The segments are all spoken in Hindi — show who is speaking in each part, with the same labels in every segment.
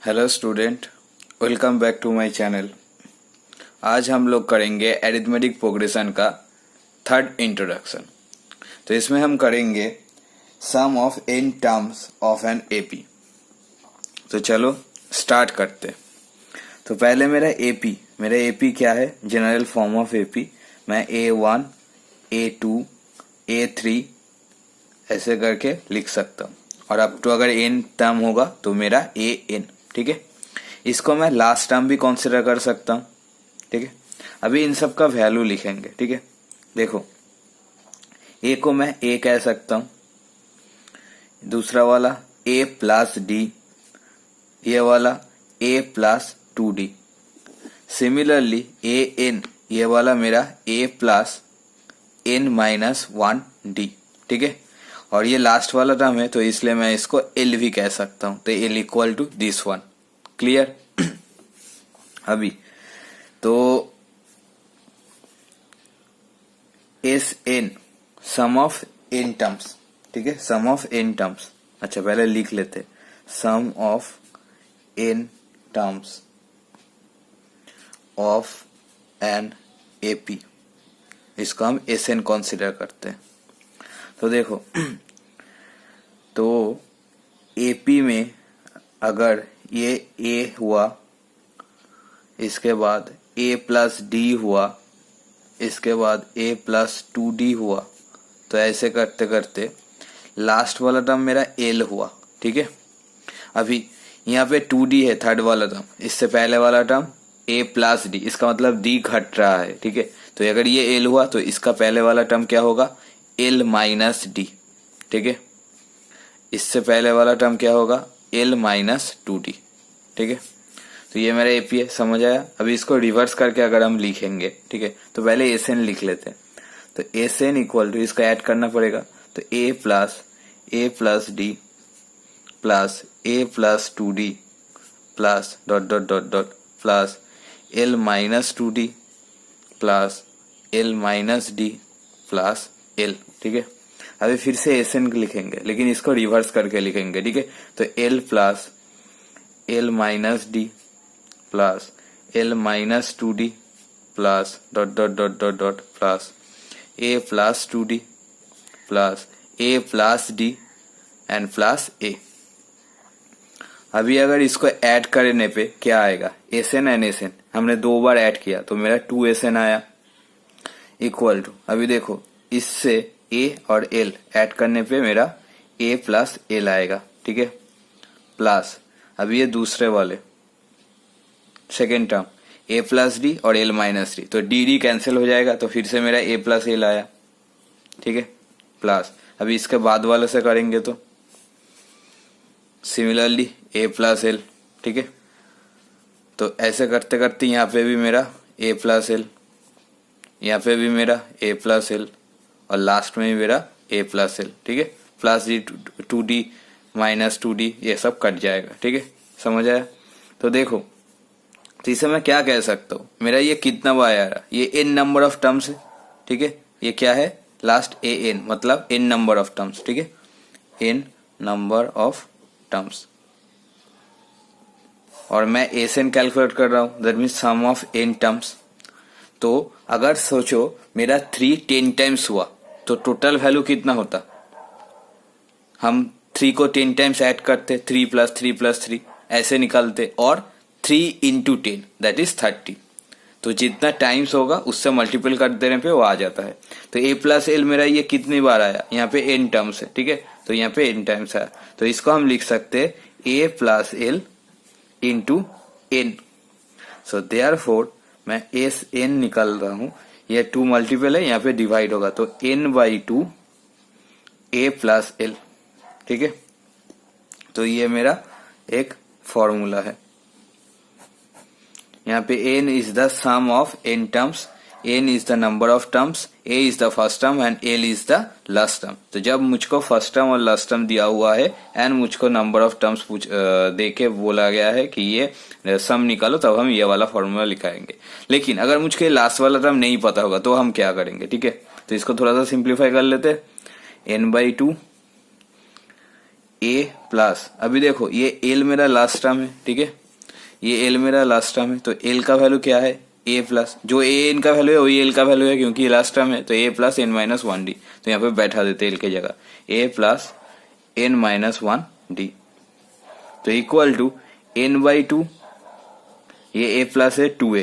Speaker 1: Hello student, welcome back to my channel. आज हम लोग करेंगे अरिथमेटिक प्रोग्रेशन का थर्ड इंट्रोडक्शन। तो इसमें हम करेंगे sum of n terms of an AP. तो चलो स्टार्ट करते। तो पहले मेरा एपी क्या है, जनरल फॉर्म ऑफ एपी। मैं A1 A2 A3 ऐसे करके लिख सकता हूँ, और अप टू अगर एन टर्म होगा तो मेरा AN। ठीक है, इसको मैं लास्ट टर्म भी कंसीडर कर सकता हूँ। ठीक है, अभी इन सब का वैल्यू लिखेंगे। ठीक है, देखो ए को मैं ए कह सकता हूँ, दूसरा वाला A प्लस डी, ये वाला A plus 2D। Similarly AN, ये वाला मेरा A plus N minus 1D। ठीक है, और ये लास्ट वाला टर्म है तो इसलिए मैं इसको L भी कह सकता हूं, तो L equal to this one. Clear? अभी तो SN sum of n terms. ठीक है, सम ऑफ एन टर्म्स। अच्छा पहले लिख लेते, sum of n terms of an AP, इसको हम SN कंसीडर करते हैं। तो देखो तो एपी में अगर ये ए हुआ, इसके बाद A प्लस डी हुआ, इसके बाद A प्लस 2D हुआ, तो ऐसे करते करते लास्ट वाला टर्म मेरा L हुआ। ठीक है, अभी यहाँ पे 2D है थर्ड वाला टर्म, इससे पहले वाला टर्म A प्लस डी, इसका मतलब D घट रहा है। ठीक है, तो अगर ये L हुआ तो इसका पहले वाला टर्म क्या होगा, L माइनस डी। ठीक है, इससे पहले वाला टर्म क्या होगा, L माइनस 2D। ठीक है, तो ये मेरा एपी है, समझ आया। अभी इसको रिवर्स करके अगर हम लिखेंगे, ठीक है, तो पहले SN लिख लेते हैं। तो SN इक्वल टू, इसको ऐड करना पड़ेगा, तो A plus D plus A plus 2D plus dot dot dot dot plus L minus 2D plus L minus D plus L। ठीक है, अभी फिर से SN लिखेंगे, लेकिन इसको रिवर्स करके लिखेंगे। ठीक है, तो L plus L minus D plus L minus 2D plus dot dot dot dot dot plus A plus 2D plus A plus D and plus A। अभी अगर इसको ऐड करने पे क्या आएगा, SN एंड SN हमने दो बार ऐड किया तो मेरा 2SN आया, इक्वल टू, अभी देखो इससे A और L ऐड करने पे मेरा A प्लस L आएगा। ठीक है, प्लस अभी ये दूसरे वाले second term A plus D और L माइनस डी, तो डी कैंसिल हो जाएगा, तो फिर से मेरा A प्लस L आया। ठीक है, प्लस अभी इसके बाद वाले से करेंगे तो सिमिलरली A प्लस L। ठीक है, तो ऐसे करते करते यहाँ पे भी मेरा A प्लस L, यहाँ पे भी मेरा A प्लस L, और लास्ट में भी मेरा A प्लस L। ठीक है, plus D 2D minus 2D ये सब कट जाएगा। ठीक है, समझ आया। तो देखो, तो इसे मैं क्या कह सकता हूँ, मेरा ये कितना बार आ रहा, ये n नंबर ऑफ टर्म्स है। ठीक है, ये क्या है, लास्ट AN मतलब n नंबर ऑफ टर्म्स। ठीक है, n नंबर ऑफ टर्म्स, और मैं SN कैलकुलेट कर रहा हूँ, that means sum of n terms. तो अगर सोचो मेरा 3 10 टाइम्स हुआ तो टोटल वैल्यू कितना होता, हम 3 को 10 टाइम्स ऐड करते, 3 प्लस 3 प्लस 3 ऐसे निकालते, और 3 इंटू 10 दैट इज 30। तो जितना टाइम्स होगा उससे मल्टीपल कर देने पे वो आ जाता है। तो A प्लस L मेरा ये कितनी बार आया, यहाँ पे n टर्म्स है। ठीक है, तो यहाँ पे n टाइम्स आया, तो इसको हम लिख सकते हैं A plus L into n। So therefore मैं SN निकाल रहा हूँ, ये 2 मल्टीपल है, यहाँ पे डिवाइड होगा, तो n/2 A प्लस L। ठीक है, तो ये मेरा एक फॉर्मूला है। यहाँ पे n is the sum of n terms, n is the number of terms, a is the first term and l is the last term. तो जब मुझको फर्स्ट टर्म और लास्ट टर्म दिया हुआ है एंड मुझको नंबर ऑफ टर्म्स देके बोला गया है कि ये सम निकालो, तब हम ये वाला फॉर्मूला लिखाएंगे। लेकिन अगर मुझको लास्ट वाला टर्म नहीं पता होगा तो हम क्या करेंगे। ठीक है, तो इसको थोड़ा सा सिंप्लीफाई कर लेते, n/2 ए प्लस, अभी देखो ये एल मेरा लास्ट टर्म है, ठीक है, ये एल मेरा लास्ट टर्म है, तो एल का वैल्यू क्या है ए प्लस, जो ए एन का वैल्यू है वही एल का वैल्यू है क्योंकि लास्ट टर्म है, तो a plus n minus one d, तो यहाँ पे बैठा देते एल की जगह a plus n minus one d, तो equal to n by two, ये ए प्लस है टू ए,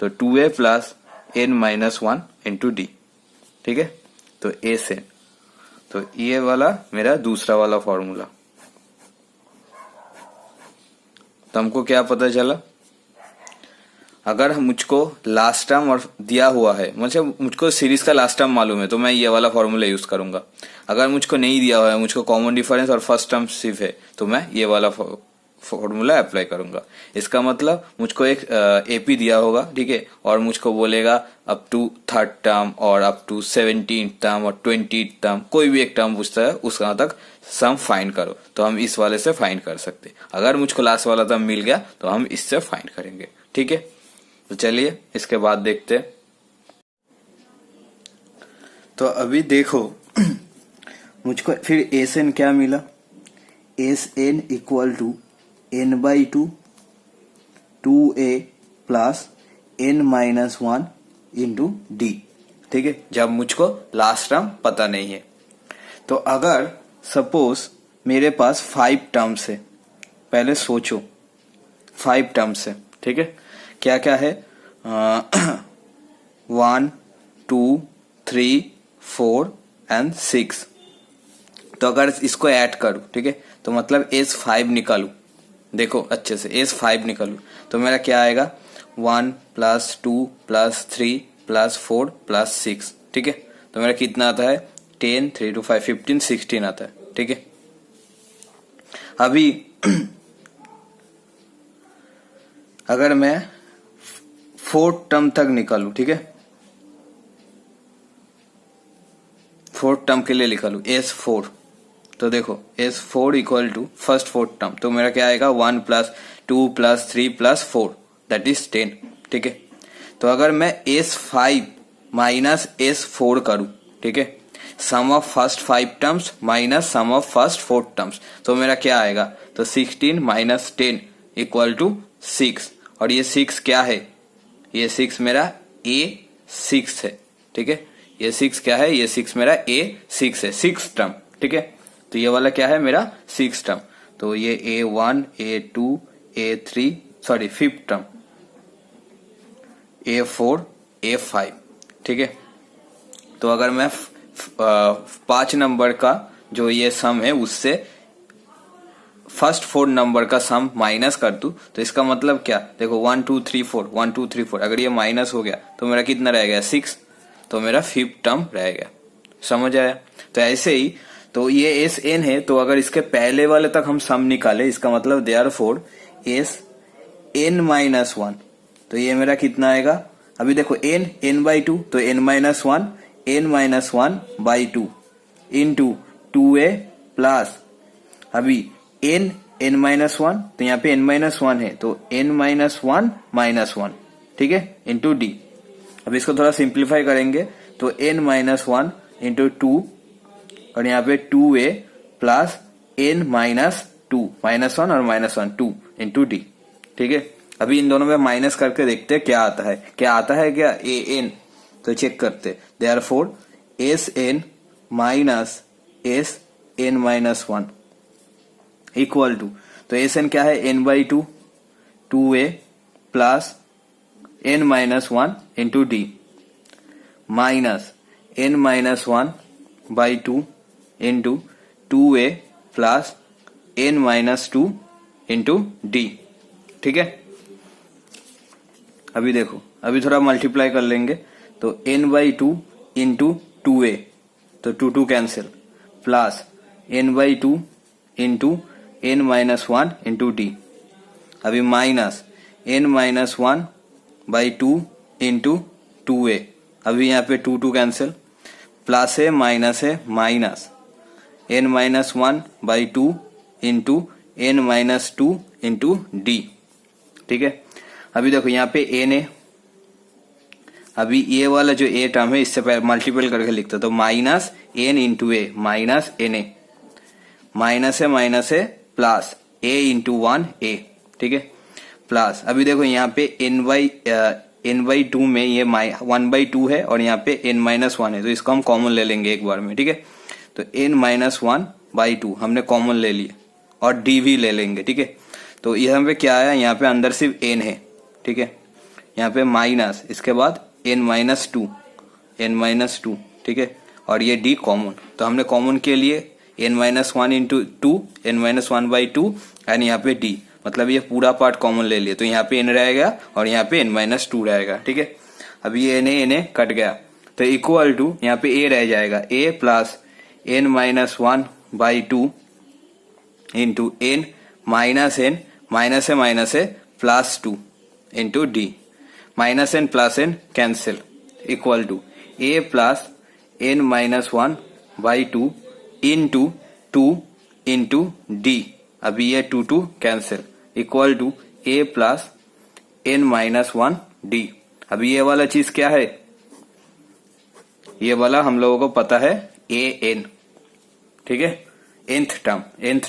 Speaker 1: तो two a plus n minus one into d, ठीक है, तो ए से, तो ये वाला मेरा दूसरा वाला फॉर्मूला। तो हमको क्या पता चला, अगर मुझको लास्ट टर्म और दिया हुआ है, मुझको सीरीज का लास्ट टर्म मालूम है तो मैं ये वाला फॉर्मूला यूज करूंगा, अगर मुझको नहीं दिया हुआ है, मुझको कॉमन डिफरेंस और फर्स्ट टर्म सिर्फ है, तो मैं ये वाला फॉर्मूला अप्लाई करूंगा। इसका मतलब मुझको एक एपी दिया होगा, ठीक है, और मुझको बोलेगा अप टू थर्ड टर्म और अप टू 17th टर्म और 20th टर्म, कोई भी एक टर्म पूछता है उसका तक सम फाइंड करो, तो हम इस वाले से फाइंड कर सकते। अगर मुझको लास्ट वाला टर्म मिल गया तो हम इससे फाइंड करेंगे, ठीक है। तो चलिए इसके बाद देखते हैं। तो अभी देखो मुझको फिर एस एन क्या मिला, S n equal to n by two a plus n minus one into d, ठीक है, जब मुझको लास्ट टर्म पता नहीं है। तो अगर सपोज मेरे पास 5 टर्म्स है, पहले सोचो 5 टर्म्स है, ठीक है, क्या क्या है 1 2 3 4 एंड 6, तो अगर इसको ऐड करूं, ठीक है, तो मतलब एस 5 निकालू, देखो अच्छे से एस 5 निकालू, तो मेरा क्या आएगा 1 प्लस 2 प्लस 3 प्लस 4 प्लस 6, ठीक है, तो मेरा कितना आता है 10 3 2 5 15 16 आता है, ठीक है। अभी अगर मैं 4th टर्म तक निकालू, ठीक है, 4th टर्म के लिए निकालू S4, तो देखो S4 equal to first 4th term, तो मेरा क्या आएगा 1 plus 2 plus 3 plus 4 that is 10, ठीक है। तो अगर मैं S5 माइनस S4 करूं, ठीक है, sum of first 5 terms minus sum of first 4th terms, तो मेरा क्या आएगा, तो 16 माइनस 10 इक्वल टू 6, और ये 6 क्या है, ये 6 मेरा A6 है, ठीक है, ये 6 क्या है, ये 6 मेरा A6 है, 6 टर्म, ठीक है, तो ये वाला क्या है मेरा 6 टर्म, तो ये A1 A2 A3 sorry 5th term A4 A5, ठीक है। तो अगर मैं 5 नंबर का जो ये सम है उससे फर्स्ट 4 नंबर का सम माइनस कर दूं, तो इसका मतलब क्या, देखो 1 2 3 4 1 2 3 4, अगर ये माइनस हो गया तो मेरा कितना रह गया 6, तो मेरा 5th टर्म रह गया, समझ आया। तो ऐसे ही तो ये एस एन है, तो अगर इसके पहले वाले तक हम सम निकाले, इसका मतलब देयरफॉर एस एन माइनस 1, तो ये मेरा कितना आएगा, अभी देखो एन बाई 2, तो n minus 1 by 2 into 2a plus, अभी एन माइनस 1, तो यहाँ पे n माइनस 1 है, तो n माइनस 1 माइनस 1, ठीक है, इंटू डी। अब इसको थोड़ा सिंप्लीफाई करेंगे तो n माइनस 1 इंटू 2, और यहाँ पे 2a plus n minus 2 minus 1 और माइनस 1 2 इंटू डी, ठीक है। अभी इन दोनों में माइनस करके देखते हैं क्या आता है, क्या ए एन, तो चेक करते, therefore S n minus S n minus 1 equal to, तो एस एन क्या है n by 2 a plus n minus 1 into d minus n minus 1 by 2 into 2a plus n minus 2 into d, ठीक है। अभी देखो, अभी थोड़ा मल्टीप्लाई कर लेंगे, तो n बाई 2 इंटू 2a, तो 2 2 cancel, plus n by 2 into n minus 1 into d, अभी minus n minus 1 by 2 into 2a, अभी यहाँ पे 2 2 कैंसिल, प्लस है minus n minus 1 by 2 into n minus 2 into d, ठीक है। अभी देखो यहाँ पे n है, अभी ये वाला जो a टर्म है इससे पहले मल्टीपल करके लिखते, तो माइनस n इंटू ए माइनस n ए माइनस है प्लस a इंटू 1a, ठीक है, प्लस अभी देखो यहाँ पे n/2 में ये 1/2 है और यहाँ पे n-1 है, तो इसको हम कॉमन ले लेंगे एक बार में, ठीक है। तो n-1/2 हमने कॉमन ले लिया और d भी ले लेंगे, ठीक है। तो यहाँ पे क्या आया, यहाँ पे अंदर सिर्फ n है, ठीक है, यहाँ पे माइनस, इसके बाद n-2, ठीक है, और ये d कॉमन, तो हमने कॉमन के लिए n-1 इंटू 2, n-1/2 एंड यहाँ पे d, मतलब ये पूरा पार्ट कॉमन ले लिए, तो यहाँ पे n रहेगा और यहाँ पे n-2 रहेगा, ठीक है। अभी ये n कट गया, तो इक्वल टू यहाँ पे a रह जाएगा, a plus n-1/2 into n minus है plus 2 into d, minus n plus n cancel, equal to a plus n-1/2 into 2 into d, अभी ये 2 cancel, equal to a plus n-1d। अभी ये वाला चीज क्या है, ये वाला हम लोगों को पता है an, ठीक है, nth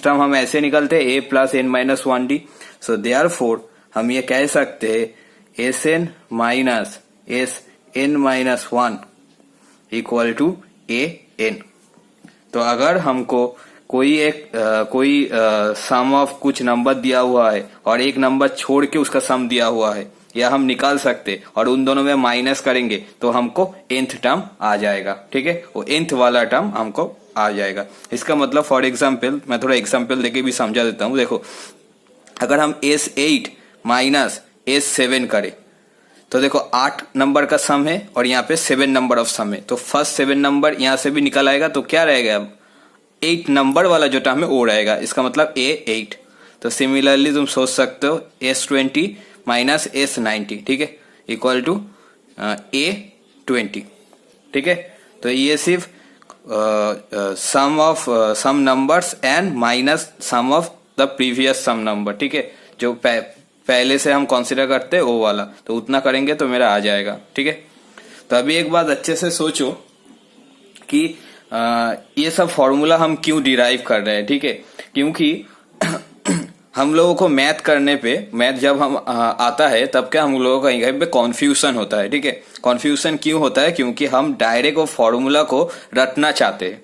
Speaker 1: टर्म हम ऐसे निकलते हैं a plus n-1d। So therefore हम ये कह सकते हैं sn minus sn-1 equal to an। तो अगर हमको कोई सम ऑफ कुछ नंबर दिया हुआ है और एक नंबर छोड़ के उसका सम दिया हुआ है, या हम निकाल सकते और उन दोनों में माइनस करेंगे तो हमको nth टर्म आ जाएगा, ठीक है, वो nth वाला टर्म हमको आ जाएगा। इसका मतलब फॉर एग्जाम्पल मैं थोड़ा एग्जाम्पल देके भी समझा देता हूँ। देखो अगर हम S8 माइनस S7 करें तो देखो 8 नंबर का सम है और यहाँ पे 7 नंबर ऑफ सम है, तो फर्स्ट 7 नंबर यहाँ से भी निकल आएगा, तो क्या रहेगा, अब 8 नंबर वाला जो टर्म है वो रहेगा, इसका मतलब A8। तो सिमिलरली तुम सोच सकते हो S20 माइनस S90, ठीक है, इक्वल टू A20, ठीक है। तो ये सिर्फ sum of some numbers and minus sum of the previous sum number, ठीक है, जो पहले से हम कंसीडर करते हैं वो वाला, तो उतना करेंगे तो मेरा आ जाएगा, ठीक है। तो अभी एक बात अच्छे से सोचो कि ये सब फॉर्मूला हम क्यों डिराइव कर रहे हैं, ठीक है, क्योंकि हम लोगों को मैथ जब हम आता है तब क्या हम लोगों का कहीं पे कॉन्फ्यूजन होता है, ठीक है। कॉन्फ्यूजन क्यों होता है, क्योंकि हम डायरेक्ट वो फॉर्मूला को रटना चाहते हैं,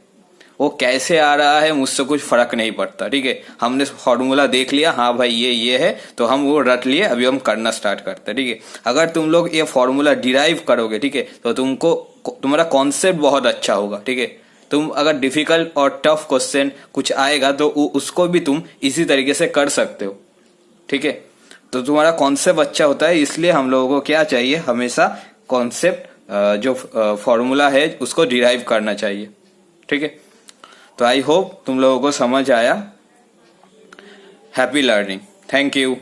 Speaker 1: वो कैसे आ रहा है मुझसे कुछ फर्क नहीं पड़ता, ठीक है। हमने फॉर्मूला देख लिया, हाँ भाई ये है, तो हम वो रट लिए, अभी हम करना स्टार्ट करते हैं, ठीक है। अगर तुम लोग ये फॉर्मूला डिराइव करोगे, ठीक है, तो तुम्हारा कॉन्सेप्ट बहुत अच्छा होगा, ठीक है। तुम अगर डिफिकल्ट और टफ क्वेश्चन कुछ आएगा तो उसको भी तुम इसी तरीके से कर सकते हो, ठीक है। तो तुम्हारा कॉन्सेप्ट अच्छा होता है, इसलिए हम लोगों को क्या चाहिए, हमेशा कॉन्सेप्ट जो फॉर्मूला है उसको डिराइव करना चाहिए, ठीक है। तो आई होप तुम लोगों को समझ आया। Happy learning, thank you.